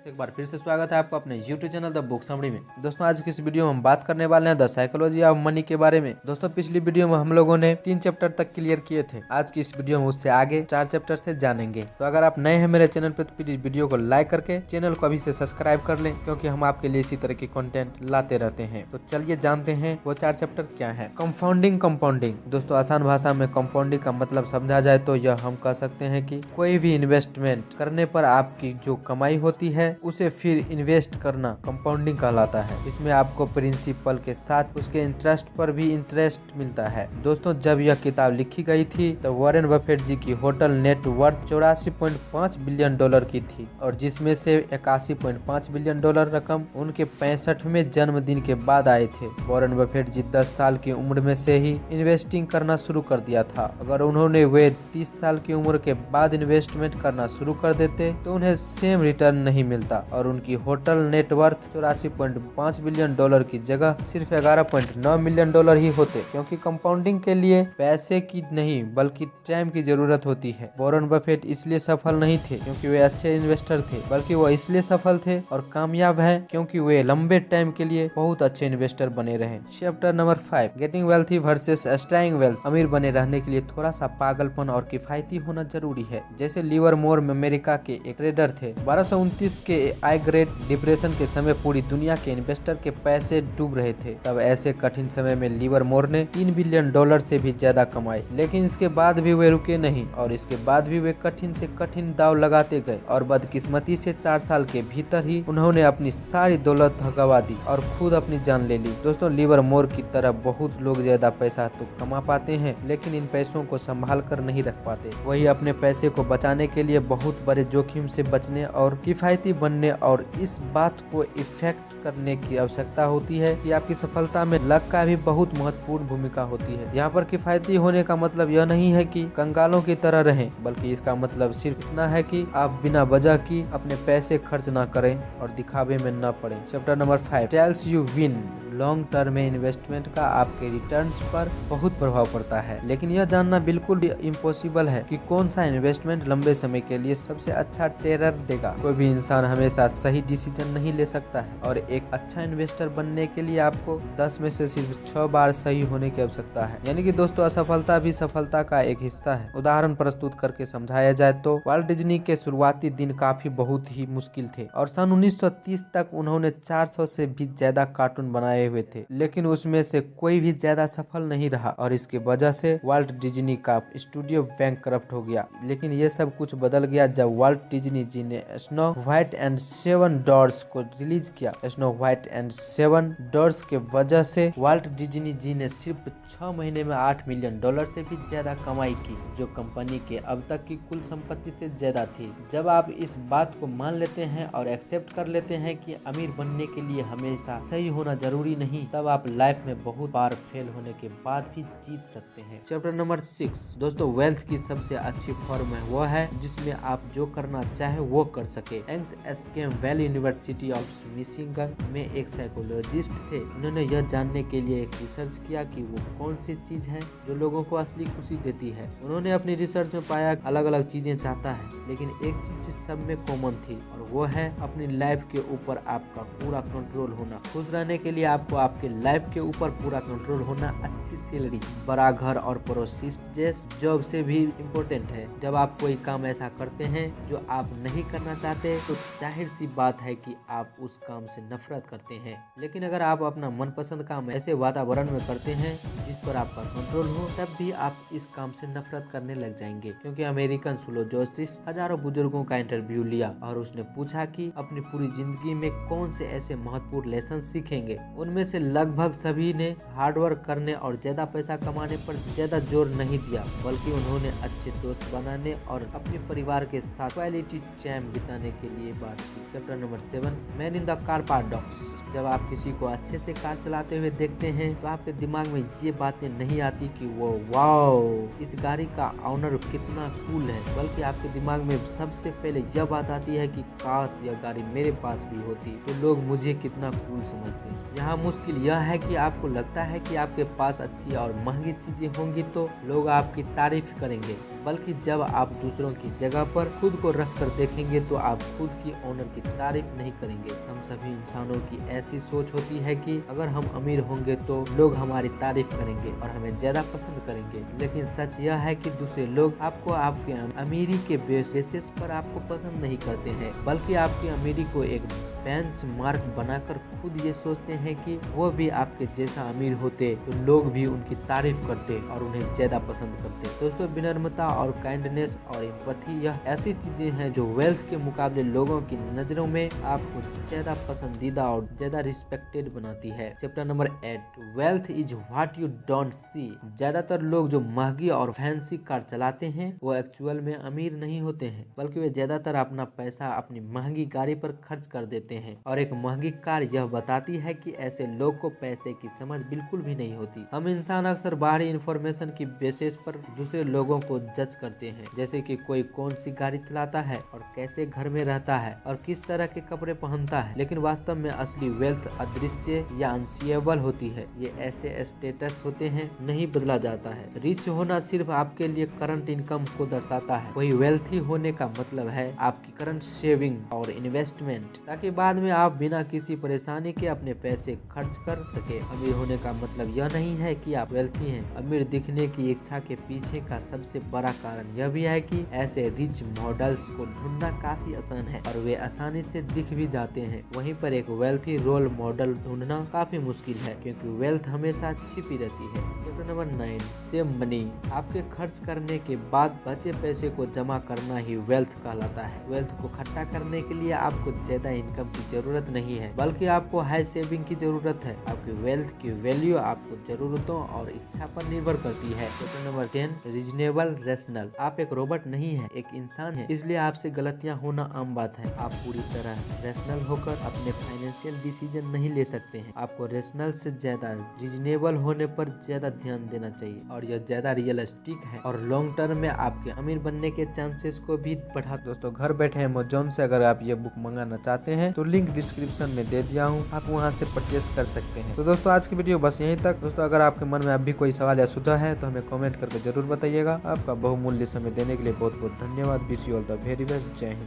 दोस्तों एक बार फिर से स्वागत है आपका अपने YouTube channel the book summary में। दोस्तों आज की इस वीडियो में हम बात करने वाले हैं द साइकोलॉजी ऑफ मनी के बारे में। दोस्तों पिछली वीडियो में हम लोगों ने 3 चैप्टर तक क्लियर किए थे। आज की इस वीडियो में उससे आगे 4 चैप्टर से जानेंगे। तो अगर आप नए हैं मेरे चैनल पे तो प्लीज वीडियो को लाइक करके चैनल को अभी से सब्सक्राइब कर लें, क्योंकि हम आपके लिए इसी तरह की कंटेंट लाते रहते हैं। तो चलिए जानते हैं वो 4 चैप्टर क्या है। कंपाउंडिंग। दोस्तों आसान भाषा में कंपाउंडिंग का मतलब समझा जाए तो यह हम कह सकते हैं कि कोई भी इन्वेस्टमेंट करने पर आपकी जो कमाई होती है उसे फिर इन्वेस्ट करना कंपाउंडिंग कहलाता है। इसमें आपको प्रिंसिपल के साथ उसके इंटरेस्ट पर भी इंटरेस्ट मिलता है। दोस्तों जब यह किताब लिखी गई थी तो वॉरेन बफेट जी की hotel net worth 84.5 billion dollar की थी, और जिसमें से 81.5 बिलियन डॉलर रकम उनके 65वें जन्मदिन के बाद आए थे। वॉरेन बफेट जी 10 साल की उम्र में से ही इन्वेस्टिंग करना शुरू कर दिया था। अगर उन्होंने वे 30 साल की उम्र के बाद इन्वेस्टमेंट करना शुरू कर देते तो उन्हें सेम रिटर्न नहीं मिलता, और उनकी होटल नेटवर्थ 84.5 बिलियन डॉलर की जगह सिर्फ 11.9 मिलियन डॉलर ही होते, क्योंकि कंपाउंडिंग के लिए पैसे की नहीं बल्कि टाइम की जरूरत होती है। वॉरेन बफेट इसलिए सफल नहीं थे क्योंकि वे अच्छे इन्वेस्टर थे, बल्कि वो इसलिए सफल थे और कामयाब है क्योंकि वे लंबे टाइम के लिए बहुत अच्छे इन्वेस्टर बने रहे। Chapter number 5, getting wealthy versus staying wealth. अमीर बने रहने के लिए थोड़ा सा पागलपन और किफायती होना जरूरी है। जैसे लिवरमोर में अमेरिका के एक ट्रेडर थे। 1229 के आई ग्रेट डिप्रेशन के समय पूरी दुनिया के इन्वेस्टर के पैसे डूब रहे थे। तब ऐसे कठिन समय में लिवरमोर ने 3 बिलियन डॉलर से भी ज्यादा कमाए, लेकिन इसके बाद भी वे रुके नहीं, और इसके बाद भी वे कठिन से कठिन दाव लगाते गए, और बदकिस्मती से 4 साल के भीतर ही उन्होंने अपनी सारी दौलत गवा दी और खुद अपनी जान ले ली। दोस्तों लिवरमोर की तरह बहुत लोग ज्यादा पैसा तो कमा पाते हैं, लेकिन इन पैसों को संभाल कर नहीं रख पाते। वही अपने पैसे को बचाने के लिए बहुत बड़े जोखिम से बचने और किफायती बनने और इस बात को इफेक्ट करने की आवश्यकता होती है कि आपकी सफलता में लक का भी बहुत महत्वपूर्ण भूमिका होती है। यहाँ पर किफायती होने का मतलब यह नहीं है कि कंगालों की तरह रहें, बल्कि इसका मतलब सिर्फ इतना है कि आप बिना वजह की अपने पैसे खर्च ना करें और दिखावे में न पड़े। Chapter number 5 tells you win. Long term में इन्वेस्टमेंट का आपके रिटर्न्स पर बहुत प्रभाव पड़ता है, लेकिन यह जानना बिल्कुल इम्पॉसिबल है कि कौन सा इन्वेस्टमेंट लंबे समय के लिए सबसे अच्छा टेरर देगा। कोई भी इंसान हमेशा सही डिसीजन नहीं ले सकता है, और एक अच्छा इन्वेस्टर बनने के लिए आपको 10 में से सिर्फ 6 बार सही होने की आवश्यकता है। यानी कि दोस्तों असफलता भी सफलता का एक हिस्सा है। उदाहरण प्रस्तुत करके समझाया जाए तो वाल्ट डिज्नी के शुरुआती दिन काफी बहुत ही मुश्किल थे, और सन 1930 तक उन्होंने 400 से भी ज्यादा कार्टून बनाए हुए थे, लेकिन उसमें से कोई भी ज्यादा सफल नहीं रहा, और इसकी वजह से वाल्ट डिज्नी का स्टूडियो बैंकक्रप्ट हो गया। लेकिन ये सब कुछ बदल गया जब वाल्ट डिज्नी जी ने स्नो व्हाइट एंड 7 डॉर्स को रिलीज किया। स्नो व्हाइट एंड 7 डॉर्स के वजह से वाल्ट डिज्नी जी ने सिर्फ 6 महीने में 8 मिलियन डॉलर से भी ज्यादा कमाई की, जो कंपनी के अब तक की कुल संपत्ति से ज्यादा थी। जब आप इस बात को मान लेते हैं और एक्सेप्ट कर लेते हैं कि अमीर बनने के लिए हमेशा सही होना जरूरी नहीं, तब आप लाइफ में बहुत बार फेल होने के बाद भी जीत सकते हैं। चैप्टर नंबर 6 दोस्तों वेल्थ की सबसे अच्छी फॉर्म है वो है जिसमें आप जो करना चाहे वो कर सके। एंग्स एस्केम वैली यूनिवर्सिटी ऑफ मिशिगन में एक साइकोलॉजिस्ट थे। उन्होंने यह जानने के लिए एक रिसर्च किया कि वो कौन सी चीज है जो लोगों को असली खुशी देती है। उन्होंने अपनी रिसर्च में पाया अलग अलग चीजें चाहता है, लेकिन एक चीज सब में कॉमन थी, और वो है अपनी लाइफ के ऊपर आपका पूरा कंट्रोल होना। खुश रहने के लिए आपको आपके लाइफ के ऊपर पूरा कंट्रोल होना, अच्छी सैलरी, बड़ा घर और प्रोस्टिजियस जॉब से भी इम्पोर्टेंट है। जब आप कोई काम ऐसा करते हैं जो आप नहीं करना चाहते तो जाहिर सी बात है कि आप उस काम से नफरत करते हैं। लेकिन अगर आप अपना मनपसंद काम ऐसे वातावरण में करते हैं जिस पर आपका कंट्रोल हो, तब भी आप इस काम से नफरत करने लग जाएंगे। क्योंकि अमेरिकन सोलोजोसिस हजारों बुजुर्गों का इंटरव्यू लिया और उसने पूछा कि अपनी पूरी जिंदगी में कौन से ऐसे महत्वपूर्ण लेसन सीखेंगे। उनमें से लगभग सभी ने हार्डवर्क करने और ज्यादा पैसा कमाने पर ज्यादा जोर नहीं दिया, बल्कि उन्होंने अच्छे दोस्त बनाने और अपने परिवार के साथ क्वालिटी टाइम बिताने के लिए बात की। Chapter number 7 man in the car paradox. जब आप किसी को अच्छे से कार चलाते हुए देखते हैं तो आपके दिमाग में ये बातें नहीं आती कि वो वाओ इस गाड़ी का ऑनर कितना कूल है, बल्कि आपके दिमाग में सबसे पहले यह बात आती है कि काश यह गाड़ी मेरे पास भी होती तो लोग मुझे कितना कूल समझते। यहाँ मुश्किल यह है कि आपको लगता है कि आपके पास अच्छी और महंगी चीजें होंगी तो लोग आपकी तारीफ करेंगे, बल्कि जब आप दूसरों की जगह पर खुद को रख कर देखेंगे तो आप खुद की ऑनर की तारीफ नहीं करेंगे। हम सभी इंसानों की ऐसी सोच होती है कि अगर हम अमीर होंगे तो लोग हमारी तारीफ करेंगे और हमें ज्यादा पसंद करेंगे, लेकिन सच यह है कि दूसरे लोग आपको आपके अमीरी के बेसिस पर आपको पसंद नहीं करते हैं, बल्कि आपकी अमीरी को एक बेंच मार्क बनाकर खुद ये सोचते हैं कि वो भी आपके जैसा अमीर होते तो लोग भी उनकी तारीफ करते और उन्हें ज्यादा पसंद करते। दोस्तों, विनम्रता और काइंडनेस और एम्पैथी यह ऐसी चीजें हैं जो वेल्थ के मुकाबले लोगों की नजरों में आपको ज्यादा पसंदीदा और ज्यादा रिस्पेक्टेड बनाती है। Chapter number 8, wealth is what you don't see. ज्यादातर लोग जो महंगी और फैंसी कार चलाते हैं वो एक्चुअल में अमीर नहीं होते हैं, बल्कि वे ज्यादातर अपना पैसा अपनी महंगी गाड़ी पर खर्च कर देते हैं। और एक महंगी कार यह बताती है कि ऐसे लोग को पैसे की समझ बिल्कुल भी नहीं होती। हम इंसान अक्सर बाहरी इंफॉर्मेशन की बेसिस पर दूसरे लोगों को जज करते हैं, जैसे कि कोई कौन सी गाड़ी चलाता है और कैसे घर में रहता है और किस तरह के कपड़े पहनता है, लेकिन वास्तव में असली वेल्थ अदृश्य या अनसीएबल होती है। ये ऐसे स्टेटस होते हैं नहीं बदला जाता है। रिच होना सिर्फ आपके लिए करंट इनकम को दर्शाता है, वही वेल्थी होने का मतलब है आपकी करंट सेविंग और इन्वेस्टमेंट, ताकि बाद में आप बिना किसी परेशानी के अपने पैसे खर्च कर सके। अमीर होने का मतलब यह नहीं है कि आप वेल्थी हैं। अमीर दिखने की इच्छा के पीछे का सबसे बड़ा कारण यह भी है कि ऐसे रिच मॉडल्स को ढूंढना काफी आसान है और वे आसानी से दिख भी जाते हैं। वहीं पर एक वेल्थी रोल मॉडल ढूंढना काफी मुश्किल है, क्योंकि वेल्थ हमेशा छिपी रहती है। Chapter number 9, save money. आपके खर्च करने के बाद बचे पैसे को जमा करना ही वेल्थ कहलाता है। वेल्थ को इकट्ठा करने के लिए आपको ज्यादा इनकम की जरूरत नहीं है, बल्कि आपको हाई सेविंग की जरूरत है। आपकी वेल्थ की वैल्यू आपको जरूरतों और इच्छा पर निर्भर करती है। Chapter number 10, reasonable rational. आप एक रोबोट नहीं है, एक इंसान है, इसलिए आपसे गलतियां होना आम बात है। आप पूरी तरह रेशनल होकर अपने फाइनेंशियल डिसीजन नहीं ले सकते हैं। आपको रेशनल से ज्यादा रीजनेबल होने पर ज्यादा ध्यान देना चाहिए और यह ज्यादा रियलिस्टिक है और लॉन्ग टर्म में आपके अमीर बनने के चांसेस को भी बढ़ा। दोस्तों, घर बैठे अमेज़न से अगर आप ये बुक मंगाना चाहते हैं तो लिंक डिस्क्रिप्शन में दे दिया हूँ, आप वहाँ से परचेस कर सकते हैं। तो दोस्तों, आज की वीडियो बस यहीं तक। दोस्तों, अगर आपके मन में अब भी कोई सवाल या सुझाव है तो हमें कमेंट करके जरूर बताइएगा। आपका बहुमूल्य समय देने के लिए बहुत बहुत धन्यवाद। Wish you all the very best. जय हिंद।